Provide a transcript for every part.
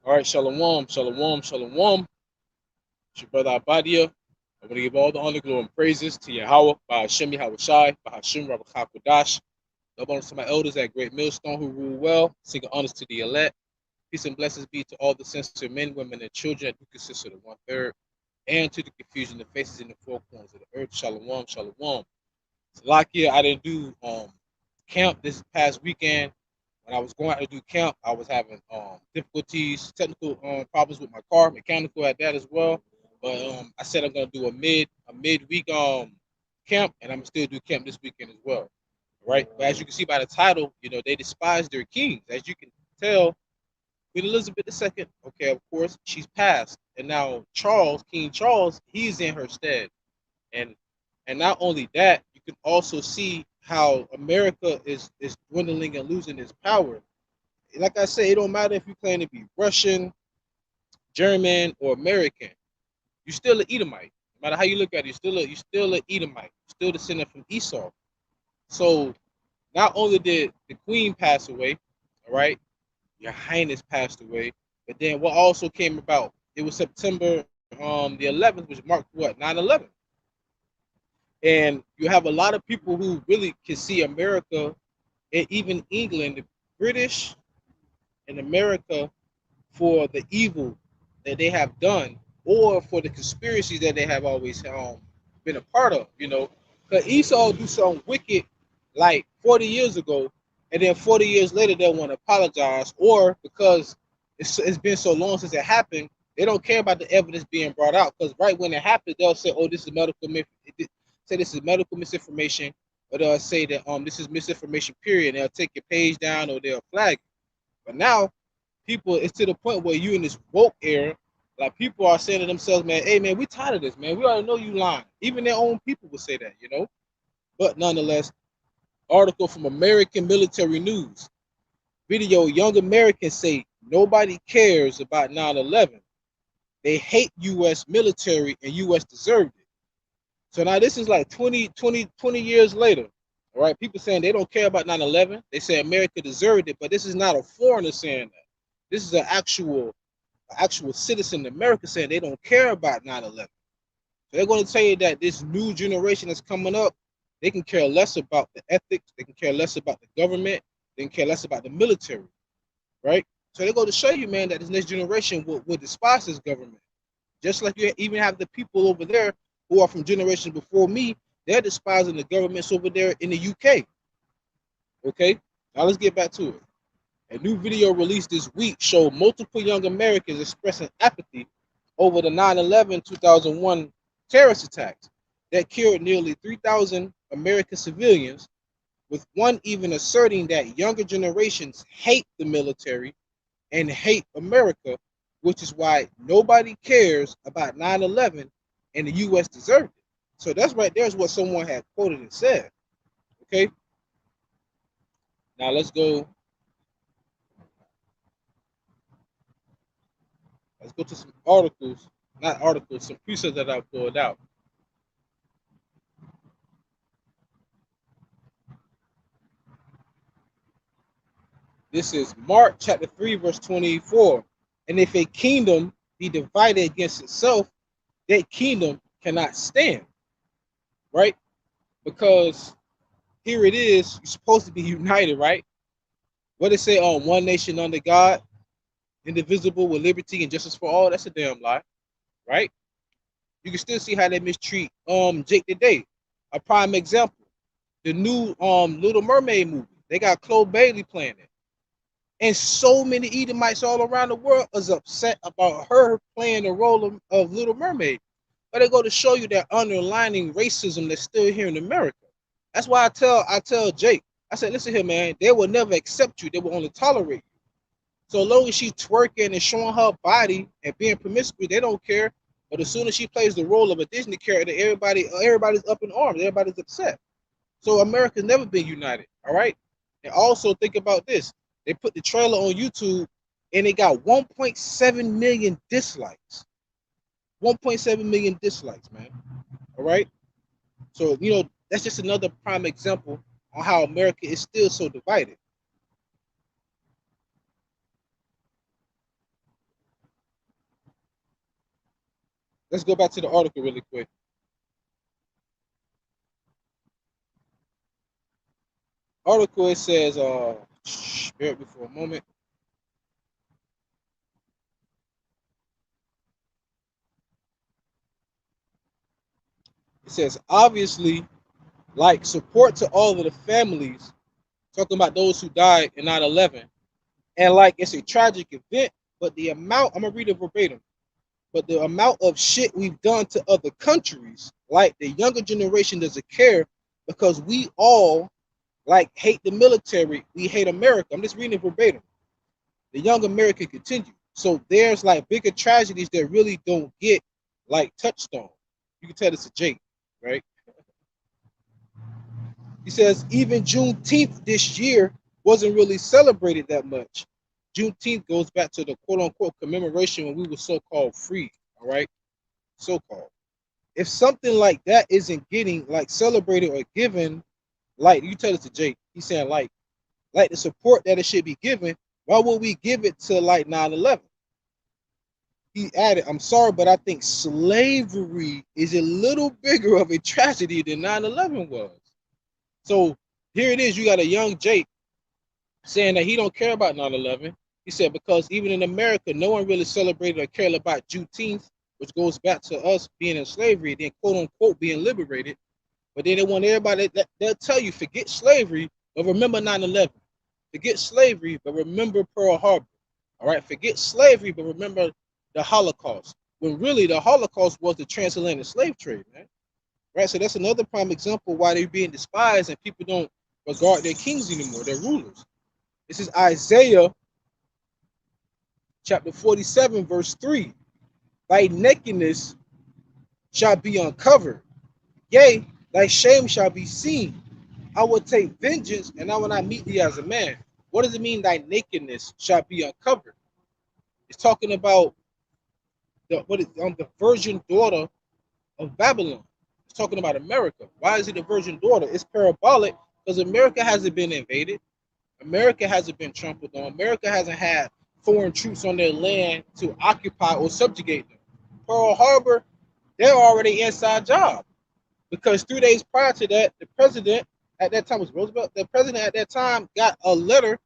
All right, shalom, shalom, shalom. It's your brother Abadia. I want to give all the honor, glory, and praises to YAHAWAH, by Hashem, YAHAWASHI, by Hashem, RAWACHAA, QADASH. Double honors to my elders at Great Millstone who rule well. Singing honors to the elect. Peace and blessings be to all the sincere men, women, and children who consist of the 1/3, and to the confusion of faces in the four corners of the earth. Shalom, shalom. So, like here, I didn't do camp this past weekend. When I was going out to do camp, I was having difficulties, technical problems with my car, mechanical at that as well. But I said I'm gonna do a midweek camp, and I'm gonna still do camp this weekend as well. Right? But as you can see by the title, you know, they despise their kings. As you can tell, Queen Elizabeth II, okay, of course, she's passed. And now Charles, King Charles, he's in her stead. And not only that, you can also see how America is dwindling and losing its power. Like I say, it don't matter if you claim to be Russian, German, or American. You're still an Edomite. No matter how you look at it, you're still an Edomite. You're still descendant from Esau. So not only did the Queen pass away, all right, Your Highness passed away, but then what also came about? It was September the 11th, which marked what, 9/11. And you have a lot of people who really can see America and even England, the British and America, for the evil that they have done or for the conspiracies that they have always been a part of, you know. Because Esau do something wicked like 40 years ago, and then 40 years later they'll want to apologize, or because it's been so long since it happened, they don't care about the evidence being brought out. Because right when it happened, they'll say, "Oh, this is medical misinformation," or they'll say that this is misinformation. Period. And they'll take your page down or they'll flag it. But now, people, it's to the point where you in this woke era, like people are saying to themselves, "Man, hey man, we tired of this, man. We already know you lying." Even their own people would say that, you know. But nonetheless, article from American Military News. Video: Young Americans say nobody cares about 9/11. They hate U.S. military and U.S. deserved it. So now this is like 20 years later. All right, people saying they don't care about 9/11. They say America deserved it, but this is not a foreigner saying that. This is an actual citizen in America saying they don't care about 9/11. So they're going to tell you that this new generation that's coming up, they can care less about the ethics, they can care less about the government, they can care less about the military, right? So they're going to show you, man, that this next generation will despise this government. Just like you even have the people over there who are from generations before me, they're despising the governments over there in the UK. Okay, now let's get back to it. A new video released this week showed multiple young Americans expressing apathy over the 9/11 2001 terrorist attacks that killed nearly 3,000 American civilians, with one even asserting that younger generations hate the military and hate America, which is why nobody cares about 9/11 and the U.S. deserved it. So that's right there is what someone had quoted and said. Okay, now let's go. Let's go to some articles, not articles, some precepts that I pulled out. This is Mark chapter 3, verse 24. And if a kingdom be divided against itself, that kingdom cannot stand. Right? Because here it is, you're supposed to be united, right? What they say on one nation under God, indivisible with liberty and justice for all, that's a damn lie, right? You can still see how they mistreat Jake today. A prime example, the new Little Mermaid movie. They got Chloe Bailey playing it. And so many Edomites all around the world is upset about her playing the role of Little Mermaid. But they go to show you that underlining racism that's still here in America. That's why I tell Jake, I said, listen here, man, they will never accept you. They will only tolerate you. So long as she's twerking and showing her body and being promiscuous, they don't care. But as soon as she plays the role of a Disney character, everybody's up in arms. Everybody's upset. So America's never been united, all right? And also think about this. They put the trailer on YouTube, and it got 1.7 million dislikes. 1.7 million dislikes, man. All right? So, you know, that's just another prime example on how America is still so divided. Let's go back to the article really quick. Article, it says, bear with me for a moment. It says, obviously, like support to all of the families, talking about those who died in 9/11, and like it's a tragic event, but the amount, I'm gonna read it verbatim, but the amount of shit we've done to other countries, like the younger generation doesn't care because we all like hate the military, we hate America. I'm just reading it verbatim. The young American continue. So there's like bigger tragedies that really don't get like touched on. You can tell it's a Jake, right? He says even Juneteenth this year wasn't really celebrated that much. Juneteenth goes back to the quote unquote commemoration when we were so-called free, all right? So-called. If something like that isn't getting like celebrated or given, like you tell it to Jake, he's saying like the support that it should be given, why would we give it to like 9/11? He added, I'm sorry, but I think slavery is a little bigger of a tragedy than 9/11 was. So here it is, you got a young Jake saying that he don't care about 9/11. He said because even in America, no one really celebrated or cared about Juneteenth, which goes back to us being in slavery, then quote unquote being liberated. But then they want everybody, they'll tell you, forget slavery, but remember 9/11. Forget slavery, but remember Pearl Harbor. All right, forget slavery, but remember the Holocaust. When really the Holocaust was the transatlantic slave trade, man. Right, so that's another prime example why they're being despised and people don't regard their kings anymore, their rulers. This is Isaiah chapter 47, verse 3. Thy nakedness shall be uncovered, yea, thy shame shall be seen. I will take vengeance, and I will not meet thee as a man. What does it mean, thy nakedness shall be uncovered? It's talking about the virgin daughter of Babylon. It's talking about America. Why is it a virgin daughter? It's parabolic because America hasn't been invaded. America hasn't been trampled on. America hasn't had foreign troops on their land to occupy or subjugate them. Pearl Harbor, they're already inside job because 3 days prior to that, the president at that time was Roosevelt. The president at that time got a letter,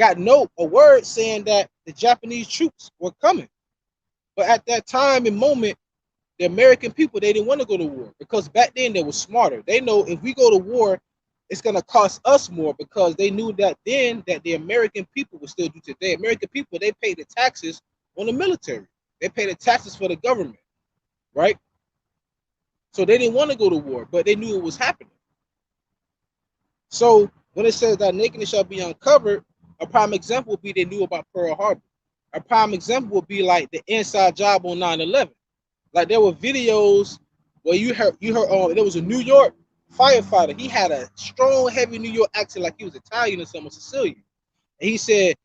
a word saying that the Japanese troops were coming. But at that time and moment, the American people, they didn't want to go to war because back then they were smarter. They know if we go to war, it's going to cost us more because they knew that then that the American people would still do today. American people, they pay the taxes on the military. They pay the taxes for the government, right? So they didn't want to go to war, but they knew it was happening. So when it says that nakedness shall be uncovered, a prime example would be they knew about Pearl Harbor. A prime example would be like the inside job on 9/11. Like there were videos where you heard there was a New York firefighter. He had a strong, heavy New York accent, like he was Italian or something, Sicilian. And he said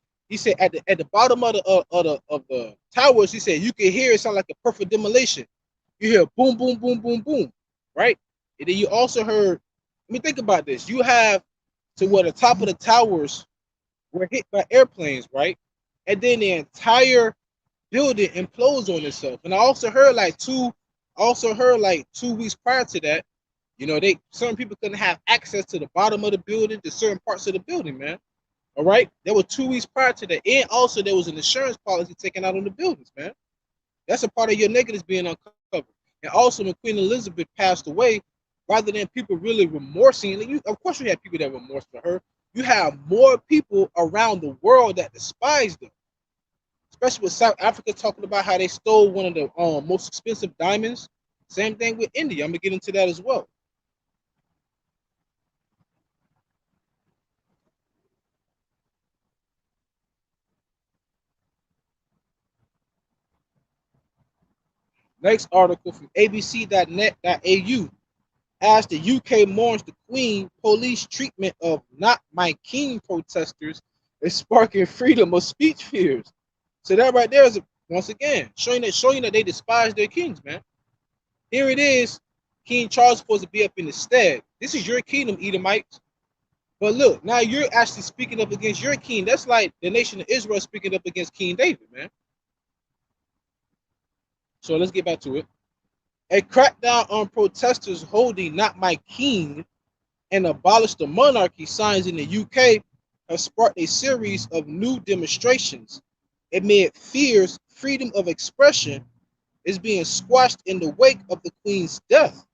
at the bottom of the towers, he said you can hear it sound like a perfect demolition. You hear boom, boom, boom, boom, boom, right? And then you also heard. Let me think about this. You have to where the top of the towers were hit by airplanes, right? And then the entire building implodes on itself. And I also heard like 2 weeks prior to that, certain people couldn't have access to the bottom of the building, to certain parts of the building, man. All right. There were 2 weeks prior to that. And also there was an insurance policy taken out on the buildings, man. That's a part of your negatives being uncovered. And also when Queen Elizabeth passed away, rather than people really remorsing, of course you had people that remorse for her. You have more people around the world that despise them. Especially with South Africa talking about how they stole one of the most expensive diamonds. Same thing with India. I'm going to get into that as well. Next article from abc.net.au. As the UK mourns the Queen, police treatment of Not My King protesters is sparking freedom of speech fears. So that right there is, once again, showing that they despise their kings, man. Here it is. King Charles is supposed to be up in the stead. This is your kingdom, Edomites. But look, now you're actually speaking up against your king. That's like the nation of Israel speaking up against King David, man. So let's get back to it. A crackdown on protesters holding "Not My King" and "Abolish the Monarchy" signs in the UK have sparked a series of new demonstrations amid fears freedom of expression is being squashed in the wake of the Queen's death.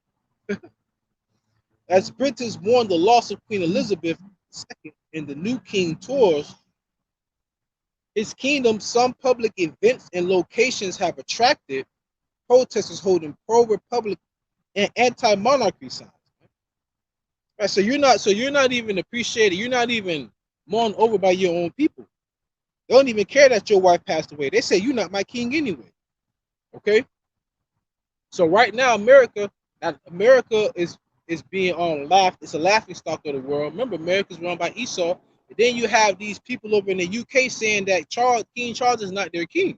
As Britons mourn the loss of Queen Elizabeth II and the new king tours his kingdom, some public events and locations have attracted protesters holding pro-republic and anti-monarchy signs. Right, so you're not even appreciated. You're not even mourned over by your own people. They don't even care that your wife passed away. They say you're not my king anyway. Okay. So right now, America is being laughed. It's a laughing stock of the world. Remember, America's run by Esau. And then you have these people over in the UK saying that King Charles is not their king.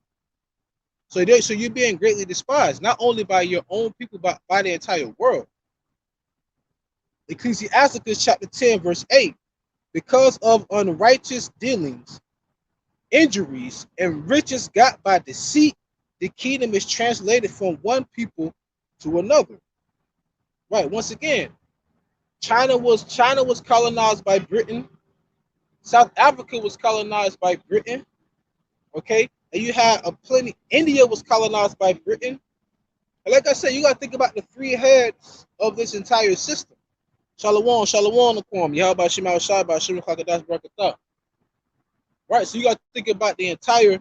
So you're being greatly despised, not only by your own people, but by the entire world. Ecclesiasticus chapter 10, verse 8. Because of unrighteous dealings, injuries, and riches got by deceit, the kingdom is translated from one people to another. Right, once again, China was colonized by Britain. South Africa was colonized by Britain. Okay, and you had India was colonized by Britain. And like I said, you got to think about the three heads of this entire system. Shalom, shalom, NAQAM, YAHAWASHI, QADASH, BROTHAS. Right, so you got to think about the entire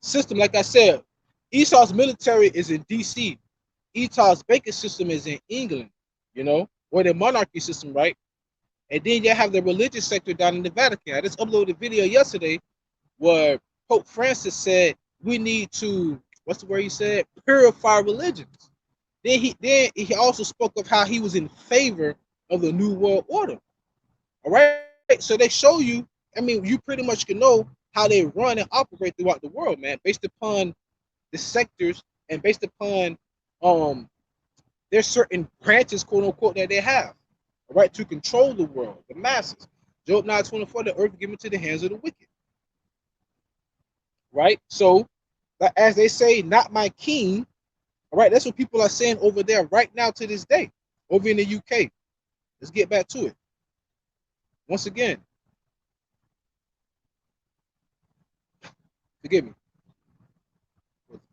system. Like I said, Esau's military is in DC. Esau's banking system is in England, you know, or the monarchy system, right? And then you have the religious sector down in the Vatican. I just uploaded a video yesterday where Pope Francis said we need to, what's the word he said? Purify religions. Then he also spoke of how he was in favor of the New World Order. All right. So they show you, I mean, you pretty much can know how they run and operate throughout the world, man, based upon the sectors and based upon there's certain branches, quote unquote, that they have, right, to control the world, the masses. Job 9:24, the earth given to the hands of the wicked. Right? So, as they say, not my king. All right, that's what people are saying over there right now to this day, over in the UK. Let's get back to it. Once again, forgive me.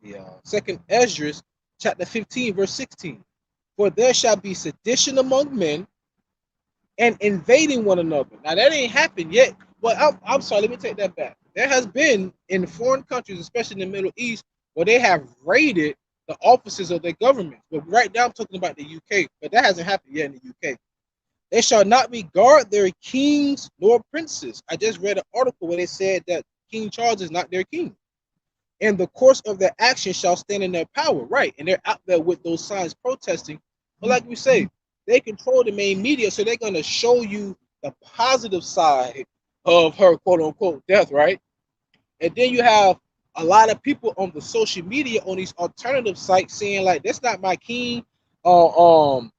The second Ezra, chapter 15, verse 16. For there shall be sedition among men and invading one another. Now that ain't happened yet. Well, I'm sorry, let me take that back. There has been in foreign countries, especially in the Middle East, where they have raided the offices of their government. But right now I'm talking about the UK, but that hasn't happened yet in the UK. They shall not regard their kings nor princes. I just read an article where they said that King Charles is not their king. And the course of their action shall stand in their power, right? And they're out there with those signs protesting. But like we say, they control the main media, so they're going to show you the positive side of her, quote unquote, death, right? And then you have a lot of people on the social media on these alternative sites saying, like, that's not my king. One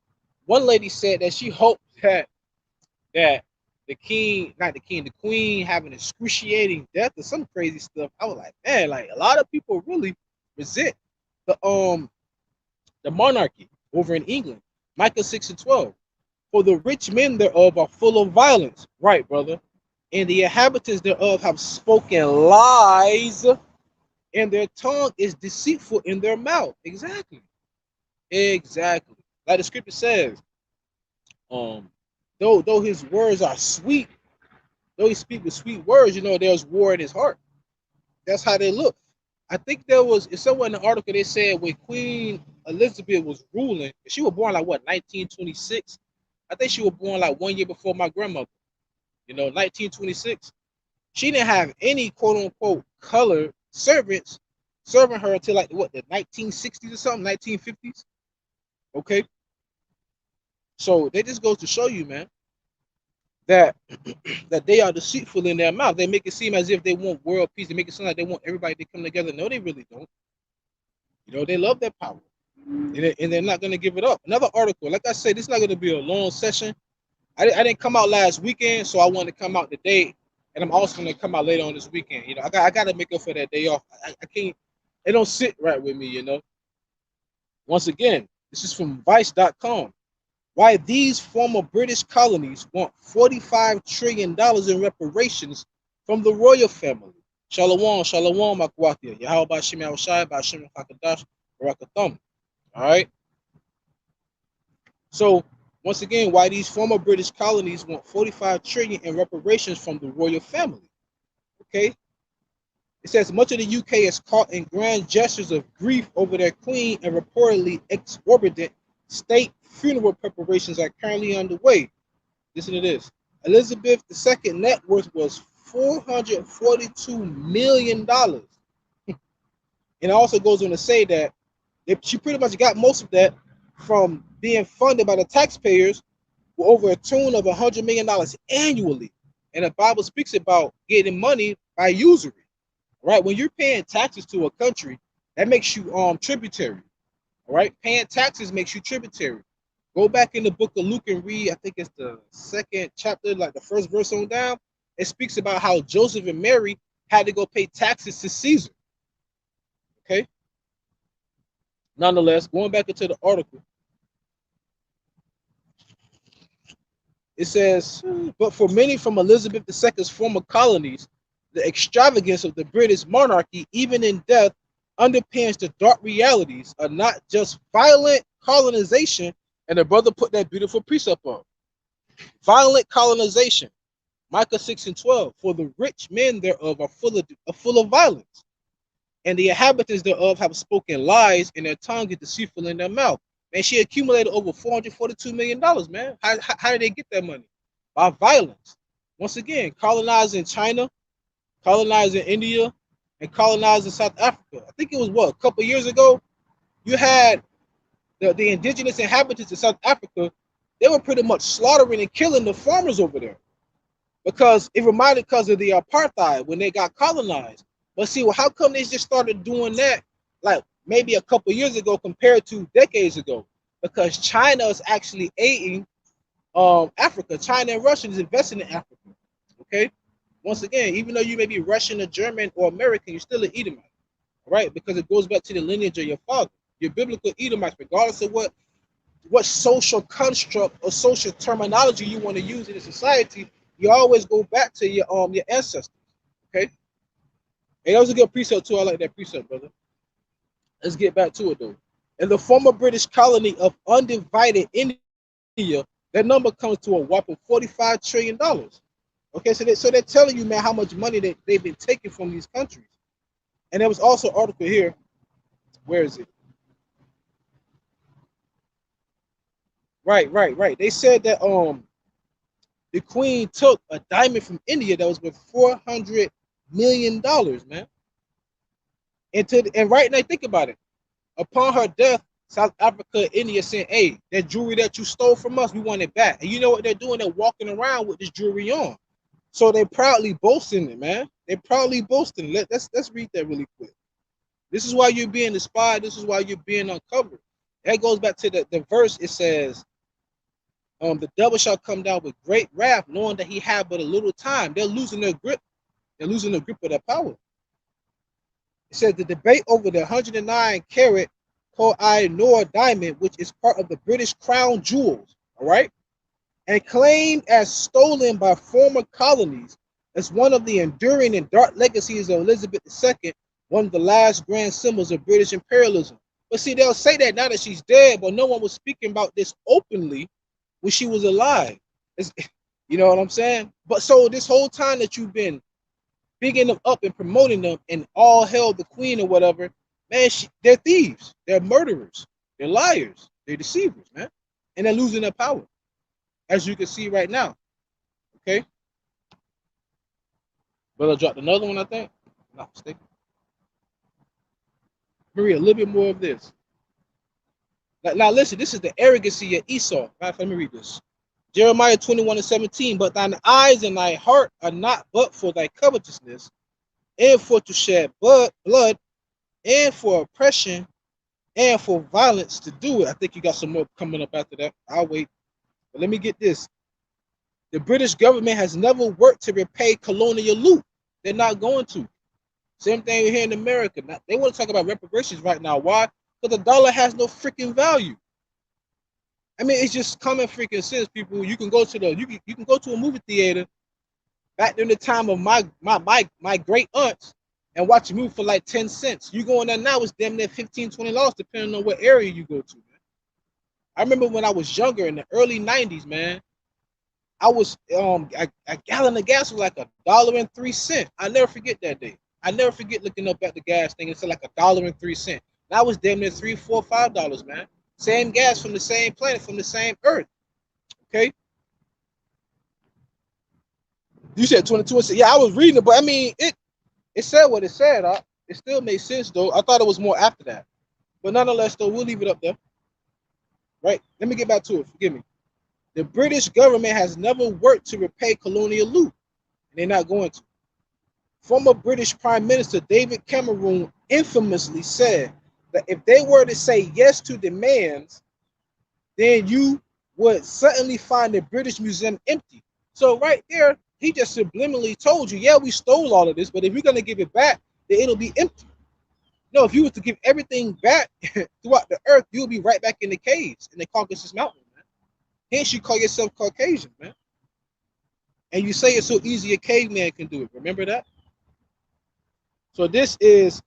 lady said that she hoped that the king, not the king, the queen have an excruciating death or some crazy stuff. I was like, man, like a lot of people really resent the monarchy over in England. Micah 6:12. For the rich men thereof are full of violence. Right, brother. And the inhabitants thereof have spoken lies, and their tongue is deceitful in their mouth. Exactly. Exactly. Like the scripture says, though his words are sweet, though he speak with sweet words, you know, there's war in his heart. That's how they look. I think there was somewhere in the article they said when Queen Elizabeth was ruling, she was born like what, 1926? I think she was born like 1 year before my grandmother. You know, 1926. She didn't have any quote unquote colored servants serving her until like what, the 1960s or something, 1950s. Okay. So they just goes to show you, man, that that they are deceitful in their mouth. They make it seem as if they want world peace. They make it seem like they want everybody to come together. No, they really don't. You know, they love their power, and they're not going to give it up. Another article, like I said, this is not going to be a long session. I didn't come out last weekend, so I wanted to come out today, and I'm also going to come out later on this weekend. You know, I got to make up for that day off. I can't. It don't sit right with me, you know. Once again, This is from Vice.com. Why these former British colonies want $45 trillion in reparations from the royal family. Shalom, shalom, Akwatia. YAHAWASHI, YAHAWASHI, BAHASHIM, QADASH, Barakathum. All right. So once again, why these former British colonies want $45 trillion in reparations from the royal family. Okay. It says much of the UK is caught in grand gestures of grief over their queen, and reportedly exorbitant state funeral preparations are currently underway. Listen to this. Elizabeth II net worth was $442 million. And it also goes on to say that she pretty much got most of that from being funded by the taxpayers with over a tune of $100 million annually. And the Bible speaks about getting money by usury. Right? When you're paying taxes to a country, that makes you tributary. All right? Paying taxes makes you tributary. Go back in the book of Luke and read, I think it's the 2nd chapter, like the 1st verse on down. It speaks about how Joseph and Mary had to go pay taxes to Caesar. Okay? Nonetheless, going back into the article, it says, but for many from Elizabeth II's former colonies, the extravagance of the British monarchy, even in death, underpins the dark realities of not just violent colonization, and the brother put that beautiful precept up. Violent colonization, Micah 6:12. For the rich men thereof are full of violence, and the inhabitants thereof have spoken lies, and their tongue is deceitful in their mouth. Man, she accumulated over $442 million, man. How did they get that money? By violence. Once again, colonizing China, colonizing India, and colonizing South Africa. I think it was, what, a couple of years ago? You had the indigenous inhabitants of South Africa. They were pretty much slaughtering and killing the farmers over there, because it reminded because of the apartheid when they got colonized. But see, well, how come they just started doing that like maybe a couple of years ago compared to decades ago? Because China is actually aiding Africa. China and Russia is investing in Africa. Okay? Once again, even though you may be Russian or German or American, you're still an Edomite, right? Because it goes back to the lineage of your father. You're biblical Edomites, regardless of what social construct or social terminology you want to use in a society. You always go back to your ancestors. Okay, and that was a good precept too. I like that precept, brother. Let's get back to it though. In the former British colony of undivided India, that number comes to a whopping $45 trillion. Okay, so they're telling you, man, how much money they've been taking from these countries. And there was also an article here. Where is it? Right. They said that the Queen took a diamond from India that was worth $400 million, man. And right now, think about it. Upon her death, South Africa, India said, hey, that jewelry that you stole from us, we want it back. And you know what they're doing? They're walking around with this jewelry on. So they're proudly boasting it, man. They're proudly boasting. Let's read that really quick. This is why you're being espied. This is why you're being uncovered. That goes back to the verse. It says, the devil shall come down with great wrath, knowing that he had but a little time. They're losing their grip. They're losing the grip of their power. It says the debate over the 109-carat Koh-i-Noor diamond, which is part of the British crown jewels, all right, and claimed as stolen by former colonies, as one of the enduring and dark legacies of Elizabeth II, one of the last grand symbols of British imperialism. But see, they'll say that now that she's dead, but no one was speaking about this openly when she was alive. You know what I'm saying? But so this whole time that you've been bigging them up and promoting them and all hell the queen or whatever, man, they're thieves, they're murderers, they're liars, they're deceivers, man. And they're losing their power, as you can see right now. Okay? Brother dropped another one, I think. Not mistaken. Let me read a little bit more of this. Now listen, this is the arrogancy of Esau. Let me read this. Jeremiah 21:17. But thine eyes and thy heart are not but for thy covetousness, and for to shed blood, and for oppression, and for violence to do it. I think you got some more coming up after that. I'll wait. But let me get this. The British government has never worked to repay colonial loot. They're not going to. Same thing here in America. Now, they want to talk about reparations right now. Why? Because the dollar has no freaking value. I mean, it's just common freaking sense, people. You can go to the you can go to a movie theater back during the time of my great aunts and watch a movie for like 10 cents. You go in there now, it's damn near $15, $20, depending on what area you go to, man. I remember when I was younger in the early 90s, man. I was a gallon of gas was like $1.03. I never forget that day. I never forget looking up at the gas thing. It said like $1.03. That was damn near $3, $4, $5, man. Same gas from the same planet, from the same earth. Okay. You said 22 and yeah, I was reading it, but I mean it said what it said. It still made sense though. I thought it was more after that. But nonetheless, though, we'll leave it up there. Right? Let me get back to it. Forgive me. The British government has never worked to repay colonial loot, and they're not going to. Former British Prime Minister David Cameron infamously said that if they were to say yes to demands, then you would suddenly find the British Museum empty. So right there, he just subliminally told you, yeah, we stole all of this, but if you're going to give it back, then it'll be empty. No, if you were to give everything back throughout the earth, you'll be right back in the caves in the Caucasus Mountain, man. Hence, you call yourself Caucasian, man. And you say it's so easy a caveman can do it. Remember that? So this is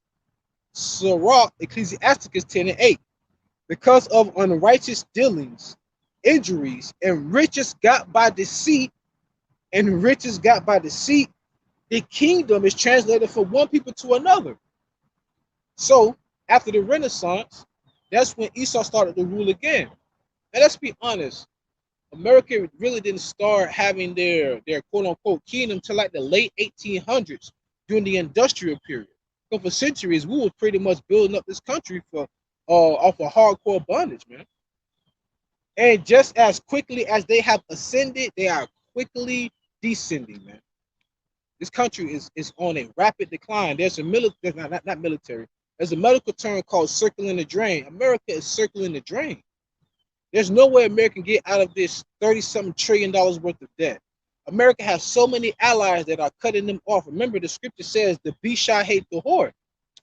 Sirach, Ecclesiasticus 10 and 8. Because of unrighteous dealings, injuries, and riches got by deceit, the kingdom is translated from one people to another. So after the Renaissance, that's when Esau started to rule again. And let's be honest, America really didn't start having their quote unquote kingdom until like the late 1800s during the industrial period. So for centuries, we were pretty much building up this country for off of hardcore bondage, man. And just as quickly as they have ascended, they are quickly descending, man. This country is on a rapid decline. There's a not military. There's a medical term called circling the drain. America is circling the drain. There's no way America can get out of this $30-something trillion worth of debt. America has so many allies that are cutting them off. Remember, the scripture says the beast shall hate the horde.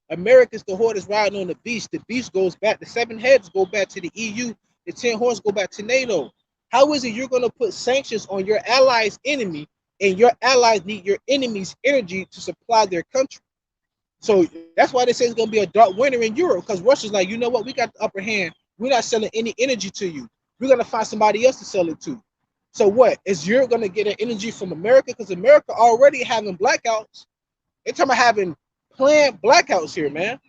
America's the horde is riding on the beast. The beast goes back. The 7 heads go back to the EU. The 10 horns go back to NATO. How is it you're going to put sanctions on your allies' enemy, and your allies need your enemy's energy to supply their country? So that's why they say it's going to be a dark winter in Europe, because Russia's like, you know what? We got the upper hand. We're not selling any energy to you. We're going to find somebody else to sell it to. So what? Is Europe going to get their energy from America? Because America already having blackouts. They're talking about having planned blackouts here, man.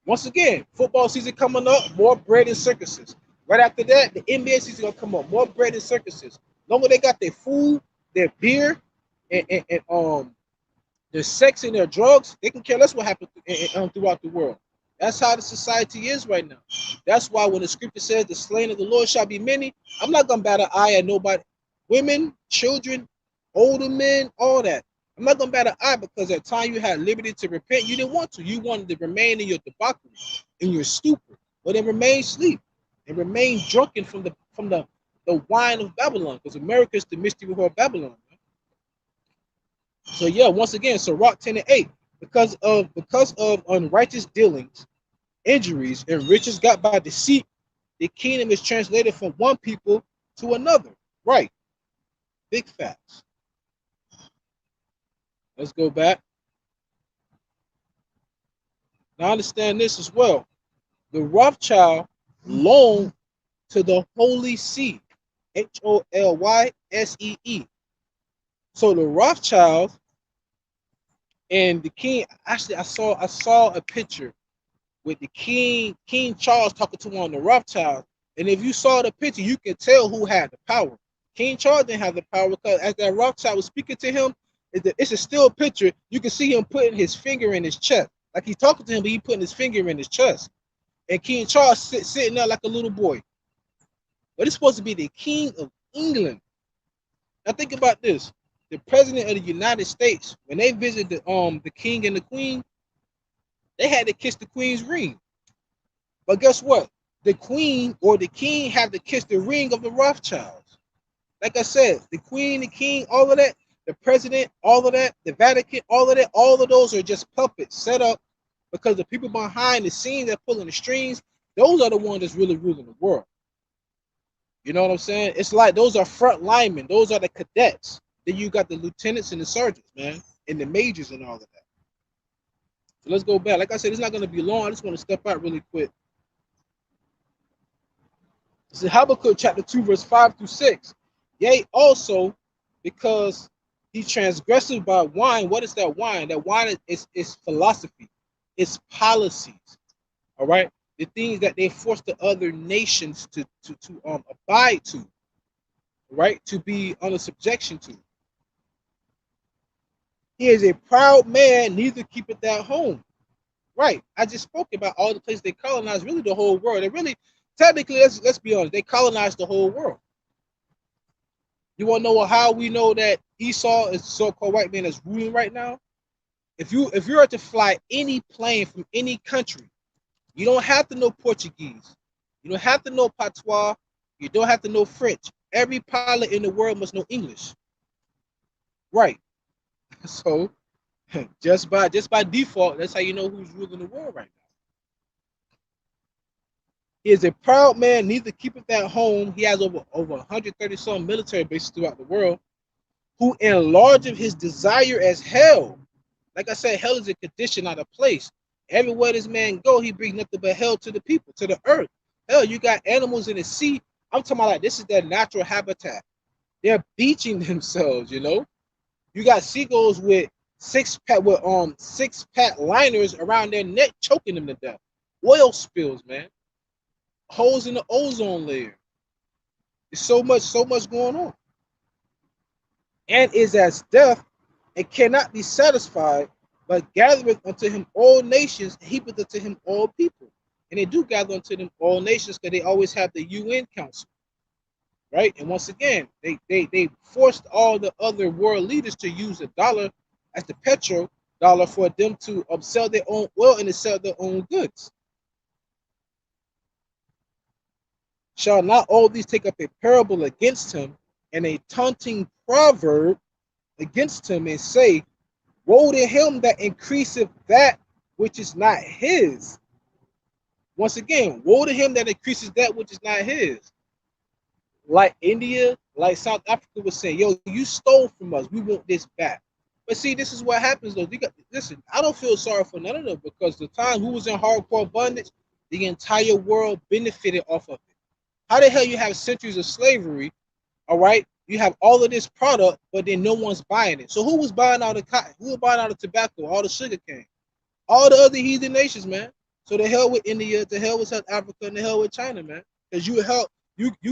Once again, football season coming up, more bread and circuses. Right after that, the NBA season going to come up, more bread and circuses. Longer they got their food, their beer, and their sex and their drugs, they can care less what happens throughout the world. That's how the society is right now. That's why when the scripture says the slain of the Lord shall be many, I'm not going to bat an eye at nobody. Women, children, older men, all that. I'm not going to bat an eye because at the time you had liberty to repent, you didn't want to. You wanted to remain in your debauchery, in your stupor, but then remain asleep and remain drunken from the wine of Babylon, because America is the mystery before Babylon. Man. So yeah, once again, so Rock 10 and 8, because of unrighteous dealings, injuries, and riches got by deceit, the kingdom is translated from one people to another. Right. Big facts. Let's go back. Now understand this as well. The Rothschild loaned to the Holy See, HOLYSEE. So the Rothschild and the king, actually I saw a picture with the King Charles talking to one of the Rothschilds. And if you saw the picture, you can tell who had the power. King Charles didn't have the power because as that Rothschild was speaking to him, it's a still picture. You can see him putting his finger in his chest. Like he's talking to him, but he's putting his finger in his chest. And King Charles sitting there like a little boy. But it's supposed to be the King of England. Now think about this. The President of the United States, when they visited the King and the Queen, they had to kiss the Queen's ring. But guess what? The Queen or the King have to kiss the ring of the Rothschilds. Like I said, the Queen, the King, all of that, the President, all of that, the Vatican, all of that, all of those are just puppets set up because the people behind the scenes that pulling the strings, those are the ones that's really ruling the world. You know what I'm saying? It's like those are front linemen. Those are the cadets. Then you got the lieutenants and the sergeants, man, and the majors and all of that. So let's go back. Like I said, it's not going to be long. I just want to step out really quick. This is Habakkuk chapter 2, verse 5 through 6. Yea, also, because he transgressed by wine. What is that wine? That wine is philosophy. It's policies. All right? The things that they force the other nations to abide to, right? To be under subjection to. He is a proud man, neither keepeth at home. Right. I just spoke about all the places they colonized, really the whole world. They really, technically, let's be honest, they colonized the whole world. You want to know how we know that Esau is the so-called white man that's ruling right now? If you were to fly any plane from any country, you don't have to know Portuguese. You don't have to know patois. You don't have to know French. Every pilot in the world must know English. Right. So just by default, that's how you know who's ruling the world right now. He is a proud man, neither keepeth at home. He has over 130 some military bases throughout the world, who enlargeth his desire as hell. Like I said, hell is a condition, not a place. Everywhere this man go, he brings nothing but hell to the people, to the earth. Hell, you got animals in the sea. I'm talking about like this is their natural habitat. They're beaching themselves, you know. You got seagulls with six-pack liners around their neck, choking them to death. Oil spills, man. Holes in the ozone layer. There's so much going on. And is as death and cannot be satisfied, but gathereth unto him all nations, heapeth unto him all people. And they do gather unto them all nations because they always have the UN Council. Right? And once again, they forced all the other world leaders to use the dollar as the petro dollar for them to sell their own oil and to sell their own goods. Shall not all these take up a parable against him and a taunting proverb against him and say, woe to him that increaseth that which is not his. Once again, woe to him that increases that which is not his. Like India, like South Africa was saying, yo, you stole from us. We want this back. But see, this is what happens though. Listen, I don't feel sorry for none of them because the time who was in hardcore bondage, the entire world benefited off of it. How the hell you have centuries of slavery, all right? You have all of this product, but then no one's buying it. So who was buying all the cotton? Who was buying all the tobacco, all the sugar cane? All the other heathen nations, man. So the hell with India, the hell with South Africa, and the hell with China, man. Because you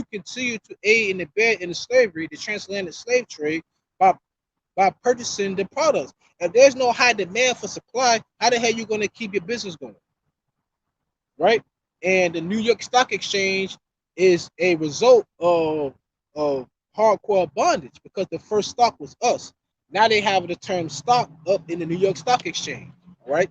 continue to aid and abet in the slavery, the transatlantic slave trade, by purchasing the products. If there's no high demand for supply, how the hell you going to keep your business going? Right? And the New York Stock Exchange is a result of hardcore bondage because the first stock was us. Now they have the term stock up in the New York Stock Exchange. All right.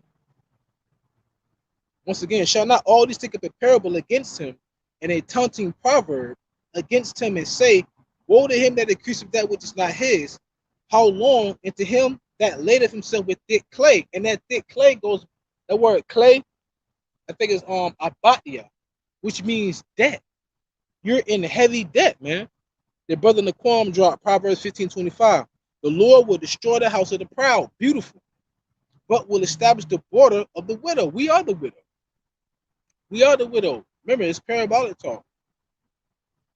Once again, shall not all these take up a parable against him and a taunting proverb against him and say, woe to him that increaseth that which is not his. How long? And to him that ladeth himself with thick clay. And that thick clay goes, the word clay, I think it's abatia, which means debt. You're in heavy debt, man. The brother NAQAM dropped Proverbs 15:25. The Lord will destroy the house of the proud, beautiful, but will establish the border of the widow. We are the widow. We are the widow. Remember, it's parabolic talk.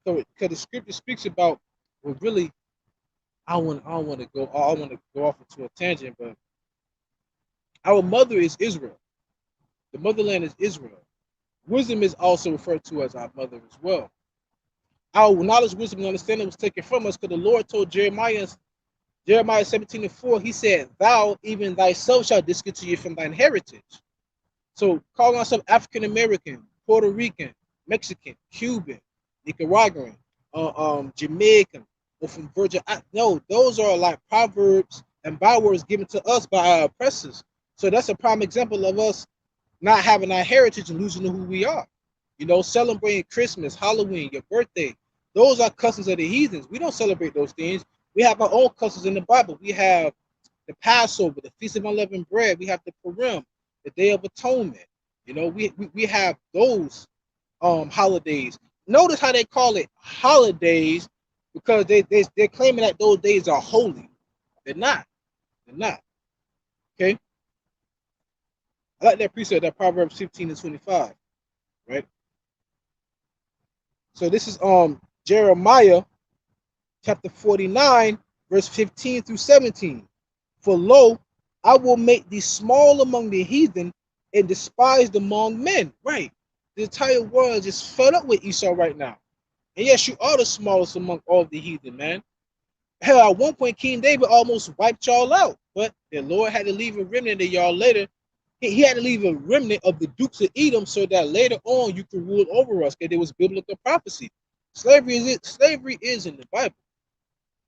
So, because the scripture speaks about, well, really, I want to go off into a tangent, but our mother is Israel. The motherland is Israel. Wisdom is also referred to as our mother as well. Our knowledge, wisdom, and understanding was taken from us because the Lord told Jeremiah 17:4, he said, thou, even thyself, shalt discontinue from thine heritage. So calling ourselves African American, Puerto Rican, Mexican, Cuban, Nicaraguan, Jamaican, or from Virgin. No, those are like proverbs and bywords given to us by our oppressors. So that's a prime example of us not having our heritage and losing who we are. You know, celebrating Christmas, Halloween, your birthday. Those are customs of the heathens. We don't celebrate those things. We have our own customs in the Bible. We have the Passover, the Feast of Unleavened Bread. We have the Purim, the Day of Atonement. You know, we have those holidays. Notice how they call it holidays, because they're claiming that those days are holy. They're not. They're not. Okay. I like that precept, that Proverbs 15 and 25. Right. So this is Jeremiah chapter 49, verse 15 through 17. For lo, I will make thee small among the heathen and despised among men. Right. The entire world is just fed up with Esau right now. And yes, you are the smallest among all the heathen, man. Hell, at one point, King David almost wiped y'all out. But the Lord had to leave a remnant of y'all later. He had to leave a remnant of the Dukes of Edom so that later on you could rule over us, because there was biblical prophecy. Slavery is in the Bible.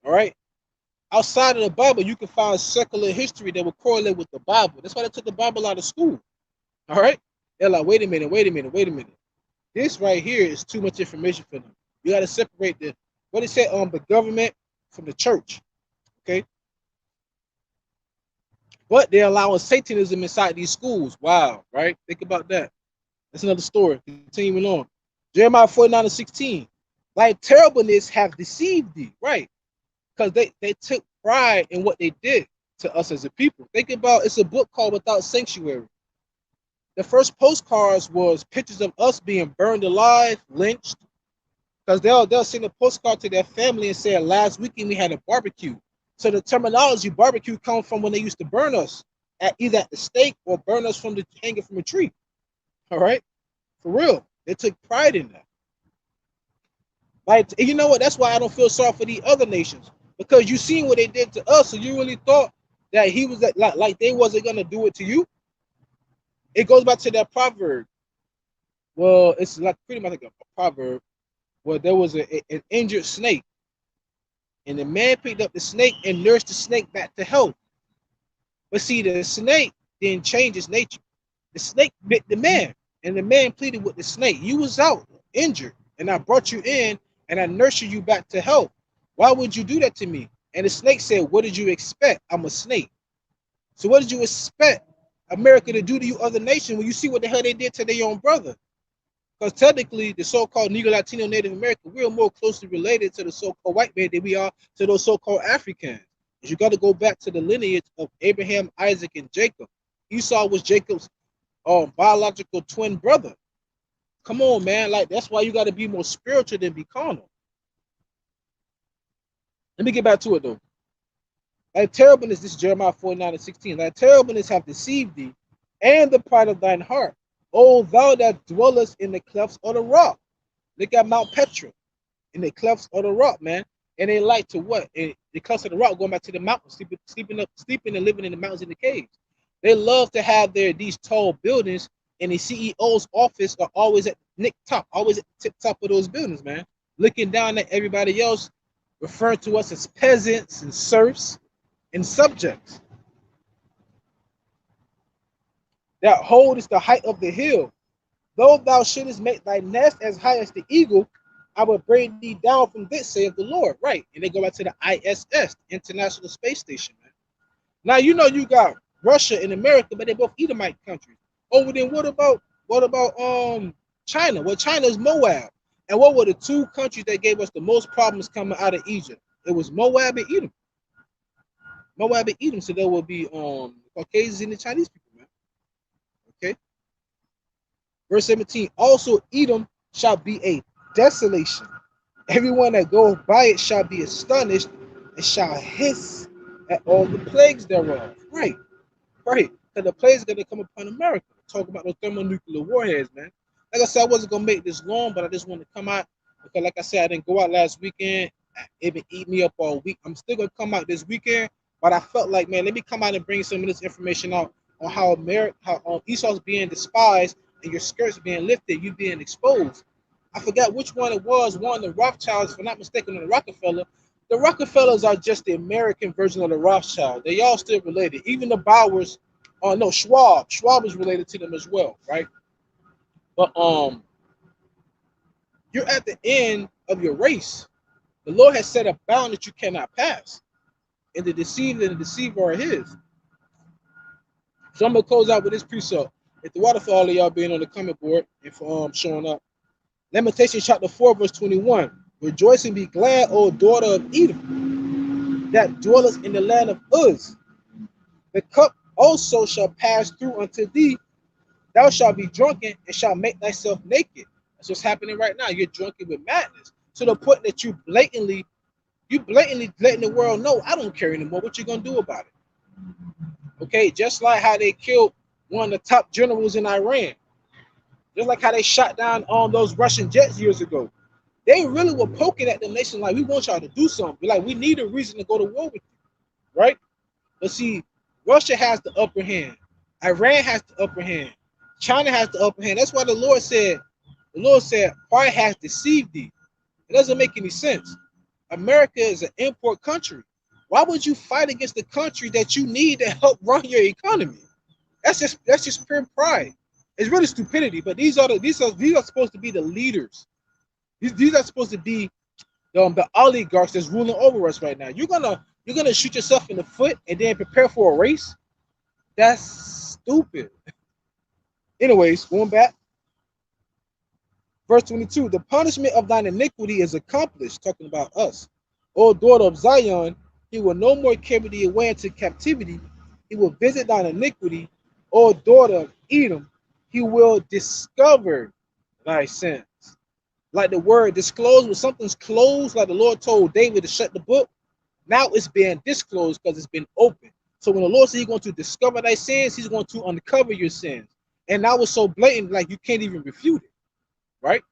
All right. Outside of the Bible, you can find secular history that will correlate with the Bible. That's why they took the Bible out of school. All right. They're like, wait a minute. This right here is too much information for them. You got to separate the government from the church. Okay. But they're allowing Satanism inside these schools. Wow. Right. Think about that. That's another story. Continuing on. Jeremiah 49 and 16. Thy terribleness have deceived thee. Right. Because they took pride in what they did to us as a people. Think about, it's a book called Without Sanctuary. The first postcards was pictures of us being burned alive, lynched, because they'll send a postcard to their family and say, last weekend we had a barbecue. So the terminology barbecue comes from when they used to burn us either at the stake or burn us from hanging from a tree. All right, for real, they took pride in that. Like, you know what? That's why I don't feel sorry for the other nations, because you seen what they did to us, so you really thought that he was like they wasn't gonna do it to you. It goes back to that proverb. Well, it's like pretty much like a proverb where there was an injured snake, and the man picked up the snake and nursed the snake back to health. But see, the snake didn't change its nature. The snake bit the man, and the man pleaded with the snake. You was out injured, and I brought you in, and I nurtured you back to health. Why would you do that to me? And the snake said, what did you expect? I'm a snake. So what did you expect America to do to you other nations when you see what the hell they did to their own brother? Because technically, the so-called Negro, Latino, Native American, we're more closely related to the so-called white man than we are to those so-called Africans. You got to go back to the lineage of Abraham, Isaac, and Jacob. Esau was Jacob's biological twin brother. Come on, man. Like, that's why you got to be more spiritual than be carnal. Let me get back to it, though. Thy terribleness, this is Jeremiah 49 and 16. Thy terribleness have deceived thee, and the pride of thine heart. O thou that dwellest in the clefts of the rock. Look at Mount Petra, in the clefts of the rock, man. And they like to what? In the clefts of the rock, going back to the mountains, sleeping and living in the mountains and the caves. They love to have these tall buildings, and the CEO's office are always at the top, always at the tip top of those buildings, man. Looking down at everybody else, referring to us as peasants and serfs and subjects. That hold is the height of the hill. Though thou shouldest make thy nest as high as the eagle, I will bring thee down from this, saith the Lord. Right. And they go back to the ISS, International Space Station, man. Now you know you got Russia and America, but they're both Edomite countries. Oh, then what about China? Well, China is Moab. And what were the two countries that gave us the most problems coming out of Egypt? It was Moab and Edom. Moab and Edom. So there will be Caucasians and the Chinese people, man. Okay. Verse 17. Also Edom shall be a desolation. Everyone that goes by it shall be astonished and shall hiss at all the plagues thereof. Right. Right. Because the plagues are going to come upon America. Talk about those thermonuclear warheads, man. Like I said, I wasn't going to make this long, but I just want to come out because, like I said, I didn't go out last weekend. It been eating me up all week. I'm still going to come out this weekend, but I felt like, man, let me come out and bring some of this information out on how Esau's being despised and your skirts being lifted, you being exposed. I forgot which one it was. One of the Rothschilds, if I'm not mistaken, or the Rockefeller. The Rockefellers are just the American version of the Rothschild. They all still related. Even the Bowers, no, Schwab. Schwab is related to them as well, right? But you're at the end of your race. The Lord has set a bound that you cannot pass. And the deceived and the deceiver are his. So I'm gonna close out with this precept. If the water for all of y'all being on the comment board and for showing up. Lamentations chapter 4, verse 21. Rejoice and be glad, O daughter of Edom, that dwellest in the land of Uz. The cup also shall pass through unto thee. Thou shalt be drunken and shalt make thyself naked. That's what's happening right now. You're drunken with madness. To the point that you blatantly letting the world know, I don't care anymore. What you gonna do about it? Okay, just like how they killed one of the top generals in Iran. Just like how they shot down on those Russian jets years ago. They really were poking at the nation like, we want y'all to do something. Like, we need a reason to go to war with you, right? But see, Russia has the upper hand. Iran has the upper hand. China has the upper hand. That's why the Lord said, heart has deceived thee. It doesn't make any sense. America is an import country. Why would you fight against the country that you need to help run your economy? That's just pure pride. It's really stupidity. But these are supposed to be the leaders. These are supposed to be the oligarchs that's ruling over us right now. You're gonna shoot yourself in the foot and then prepare for a race? That's stupid. Anyways, going back. Verse 22, the punishment of thine iniquity is accomplished, talking about us. O daughter of Zion, he will no more carry thee away into captivity. He will visit thine iniquity. O daughter of Edom, he will discover thy sins. Like the word disclosed, when something's closed, like the Lord told David to shut the book, now it's being disclosed because it's been opened. So when the Lord says he's going to discover thy sins, he's going to uncover your sins. And now it's so blatant, like you can't even refute it. Right?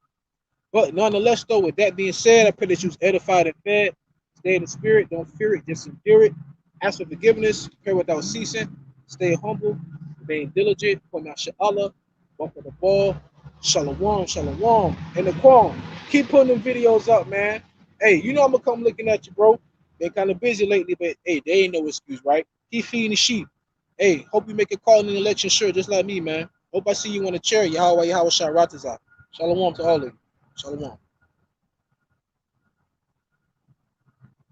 But nonetheless, though, with that being said, I pray that you was edified and fed. Stay in the spirit, don't fear it, just endure it. Ask for forgiveness, pray without ceasing. Stay humble, remain diligent, point out Allah, walk on the ball. Shalom, shalom. And the Quam, keep putting them videos up, man. Hey, you know I'm gonna come looking at you, bro. Been kind of busy lately, but hey, there ain't no excuse, right? Keep feeding the sheep. Hey, hope you make a call in the election shirt just like me, man. Hope I see you on the chair. YAHAWAH, YAHAWASHI, RAWACHAA. Shalom to all of you. Shalom.